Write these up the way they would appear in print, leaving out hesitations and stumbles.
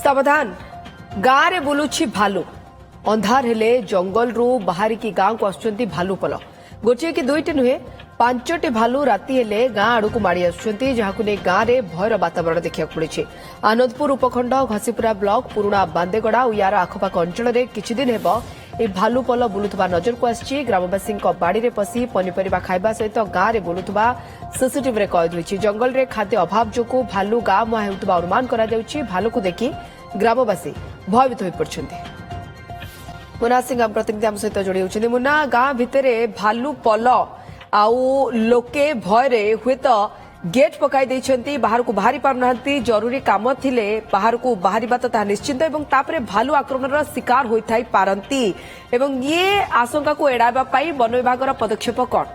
सावधान गाँव रे बुलुछि भालू अंधार हेले जंगल रु बाहरिकी गाँव को आसुछंती भालू पल गोटे कि दुईटी नुहे पांचटी भालू राति हेले गाँ आड़क माड़ी आसुछंती जहाकु ने गाँ रे भयर वातावरण देखा मिली आनंदपुर उपखंड घसीपुरा ब्लॉक पुराणा बांदेगड़ा और यार आखपाख अंचल में किछि दिन हेब ए भालू पल बुलुथबा नजर को आसी ग्रामवासी बाड़ी में पशि पनीपरिया खाइबा सहित गाँव में बुलुथबा सीसीटीवी रे कैद होइछि जंगल रे खाद्य अभाव जोगु भालू गाँ मुहां हेउथबा अनुमान करा जाउछि भालू को देखि ग्रामवासी भयभीत होई पड़छन्ते मुन्ना सिंह आम प्रतिनिधि आम सहित जोड़ी होउछन्ते मुन्ना गाँ भितरे भालू पल आउ लोके भयरे हुए तो गेट पकाई देइछन्ती बाहर को बाहरी पारनांती जरूरी काम थिले बाहर को बाहरिबा तो निश्चिंत एवं तापरे भालू आक्रमणर शिकार होइथाई पारंती एवं ये आशंका को एड़ाबा पाई वन विभागर पदक्षेप कोन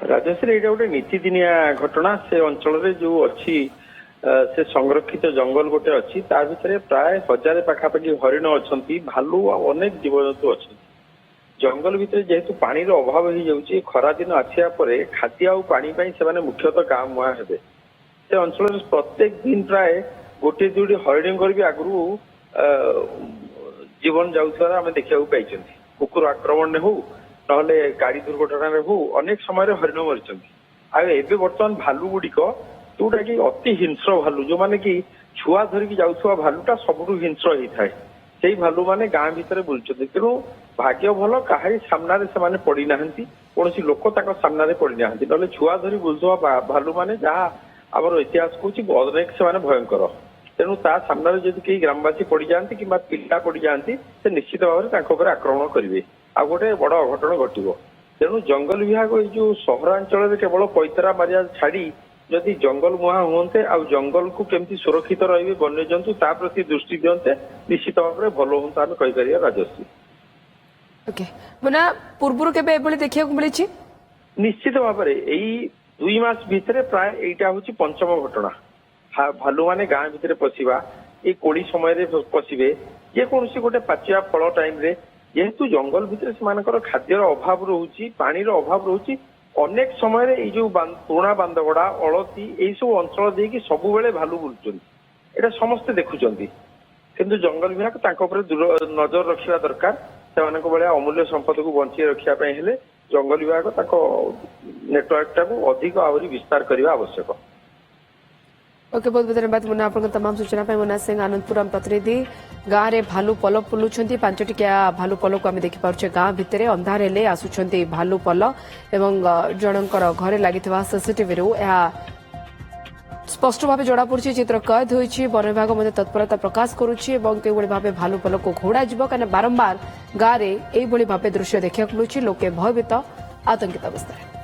राजश्री एटा गोटे नीतिदिनिया घटना से अंचल रे जो अच्छी से संरक्षित जंगल गोटे अच्छी ता भितरे प्राय 1000 पाखापाखि हरिण अच्छी भालू और अनेक जीवजंतु अच्छी जंगल भितर जेहेतु पानी अभाव हो जाऊँगी खरा दिन आसिया पर खाद्य आउ पानी से मुख्यतः गाँ मुहां हेबे से अंचल प्रत्येक दिन प्राय गोटे दुईटी हरिण भी आगु जीवन जाऊर आम देखा पाई कुकुर आक्रमण हो ना गाड़ी दुर्घटना हो अनेक समय हरिण मरी बर्तमान भालू गुड़िक जोटा कि अति हिंस्र भालू जो माने कि छुआ धरिकी जाऊा भालूटा सबुठू हिंस्र होता है से भालू मैंने गाँ भितर बुलुंट तेणु भाग्य भल कहारी सामने से पड़ी ना कौन लोक सामने पड़ी ना ना छुआ धरी बुलुवा भालू मैंने जहाँ आम इतिहास कौच अनेक से भयंकर तेणु ता सामने जब कई ग्रामवासी पड़ जाती कि पिला पड़ जाती से निश्चित भाव में आक्रमण करेंगे आ गोटे बड़ अघटन घटव तेणु जंगल विभाग जो सहरांचल केवल पैतरा मारिया छाड़ी जदि जंगल मुहां हुए आ जंगल को केमती सुरक्षित रही वन्यजंतु ता प्रति दृष्टि दियंते निश्चित भाव में भल हम कहीपर राजश्री ओके मुना पूर्व केबे एभली देखिया को मिली निश्चित भाव में यही 2 मास भितर प्राय एटा हूँ पंचम घटना भालू माने गाँ भितर पशिबा ये कोड़ी समय पशिबे जेकोसी गोटे पाचिया फल टाइम रे जेहेतु जंगल भितर से खाद्यर अभाव रोची पानीर अभाव रोची अनेक समय ये जो पुराणा बांदगड़ा अलती यही सब अंचल देकी सब बेले भालू बुलुचंती एटा समस्ते देखुचंती किंतु जंगल विभाग नजर रखा दरकार से अमूल्य संपद को बंची रखापी हेले जंगल विभाग नेटवर्क टाक अधिक आहरी विस्तार करने आवश्यक ओके बहुत बहुत धन्यवाद मुन्ना आप तमाम सूचना मुन्ना सिंह आनंदपुर प्रतिनिधि गाँव में भालू पल बुलुंट 5टिकिया भालू पल को आम देखिपे गाँ भितर अंधार हेले आसुंच भालू पल एवं जनकर घरे लगी सीसीटीवी स्पष्ट भाव जमापड़ी चित्र कैद होती वन विभाग तत्परता प्रकाश करुच्ची भाव भालू पल को घोड़ा कहीं बारंबार गाँव में यही भाव दृश्य देखा मिलूँ लोके भयभीत आतंकित अवस्था।